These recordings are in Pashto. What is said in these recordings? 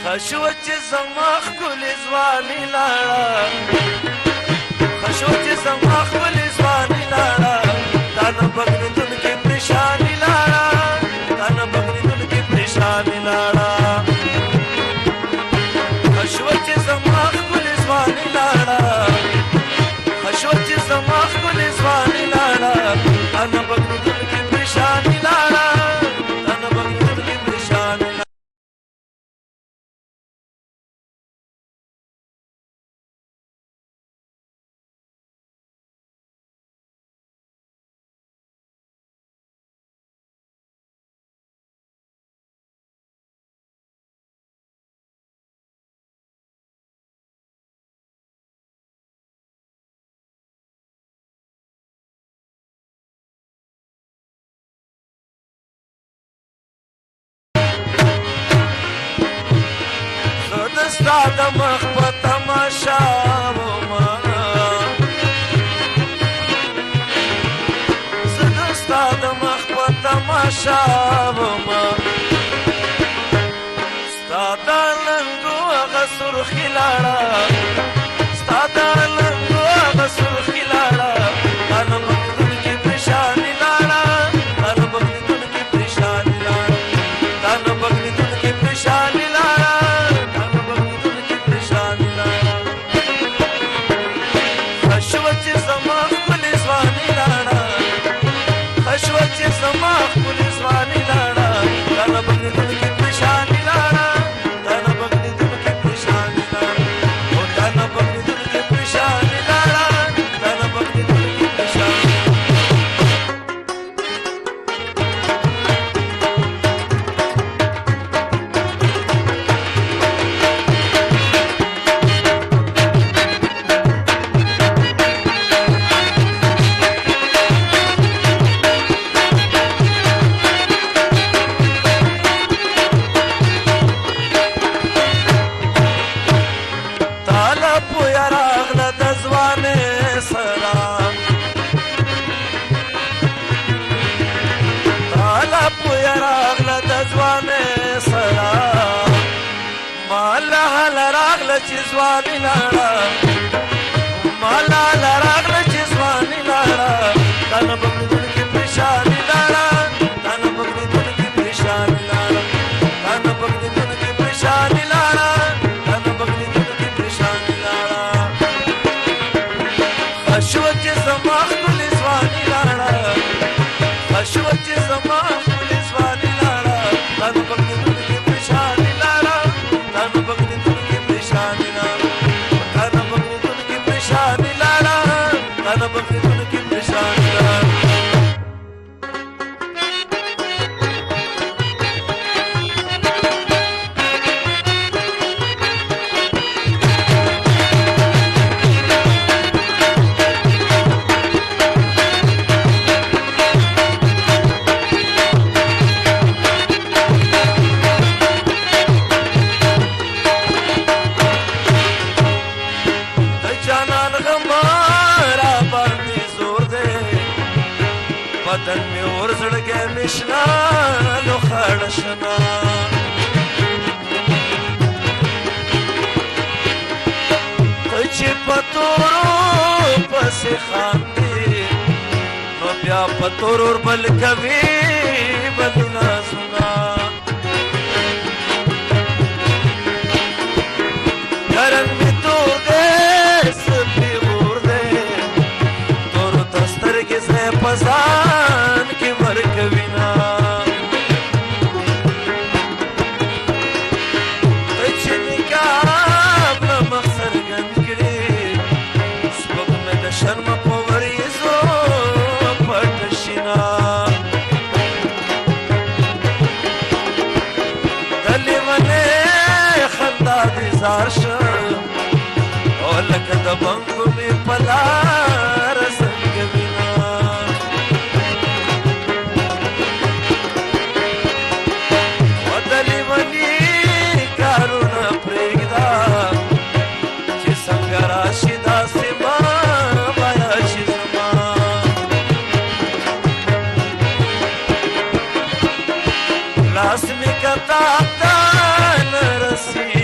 خشوه چې زما ښکلې ځواني لاړه خشوه چې زما ښکلې ځواني لاړه تا نه بګریدونکې پریشاني لاړه تا نه بګریدونکې پریشاني لاړه خشوه چې زما ښکلې ځواني لاړه خشوه چې زما ښکلې ځواني لاړه تا نه بګریدونکې پریشاني لاړه تا نه بګریدونکې پریشاني لاړه ستا د مخ په تماشا وما زه د ستا د مخ په تماشا وما ستا د لنګو هغه سرخي لاړه ستا د لنګو هغه سرخي لاړه تا نه بګریدونکې پریشاني لاړه تا نه بګریدونکې پریشاني لاړه تا نه بګریدونکې پریشاني لاړه خشوه چې زما ښکلې ځواني لاړه خشوه چې زما ښکلې ځواني لاړه تا نه بګریدونکې پریشاني لاړه تا نه بګریدونکې پریشاني لاړه او تا نه بګریدونکې پریشاني لاړه تا نه بګریدونکې پریشاني چې ځواني لاړه مالا راغله چې ځواني لاړه تا نه بګریدونکې پریشاني لاړه تا نه بګریدونکې پریشاني لاړه تا نه بګریدونکې پریشاني لاړه تا نه بګریدونکې پریشاني لاړه خشوه چې زما ښکلې ځواني لاړه خشوه چې زما ښکلې ځواني لاړه تا نه بګریدونکې پریشاني لاړه تا نه بګریدونکې پریشاني لاړه تا نه بګریدونکې پریشاني لاړه تا نه بګریدونکې پریشاني لاړه بدن می اور زړګی می شنه لوخړه شنه ته چې په تورو پسې خاندې نو بیا په تور وربل کوي بدونه زونه رنګ می تور دی سپي غور دی تورو ته سترګې زه په ځان کې ورکوینه ته چې نقاب له مخ څرګند کړې سپوږمۍ د شرمه په وریځو پټه شینه د لیونۍ خندا دې زار شه او لکه د بنګو مې په لاره زنګوینه لاس می کتا تا نرسی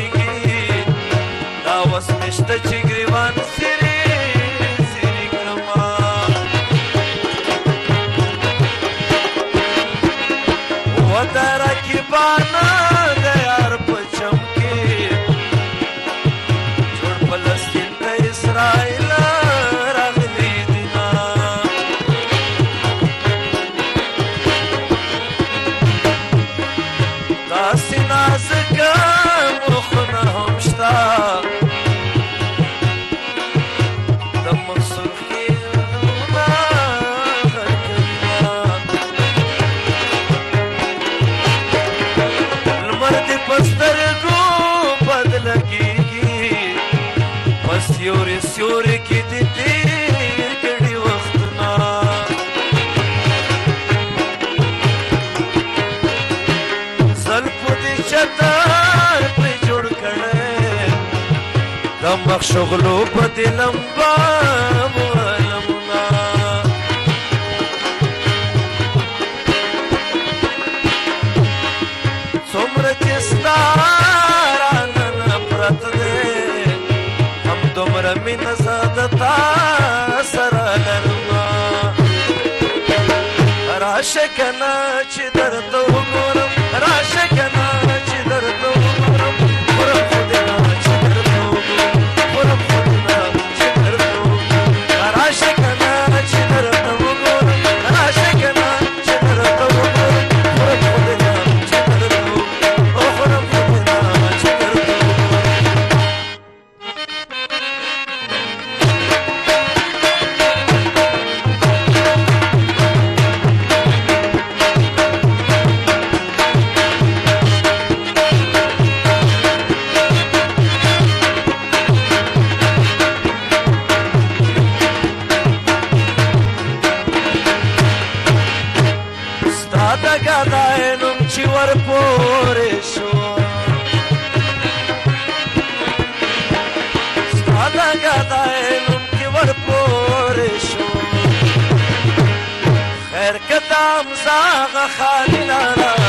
نازکه مخونه هم شته د مصروف کېدونه غرقوینه لمر دې په سترګو بدله کېږي په سیوري سیوري کې دې تېر کړي وختونه زلفو دې چتر پرې جوړ کړی د مخ شغلو په دې لمبا معلمونه څومره چې ستا رانه نفرت دی همدومره مینه زه د تا سره لرمه راشه کنه چې درته وګورم راشه کنه چې درته وګورم ورم خو دې نه چې درته وګورم ورم خو دې نه چې درته وګورم راشه کنه چې درته وګورم راشه کنه چې درته وګورم ورم خو دې نه چې درته وګورم ورم خو دې نه چې درته وګورم ستا د ګدای نوم چې ورپورې شو ستا د ګدای نوم چې ورپورې شو خیر که د امزاغه خالي لاړه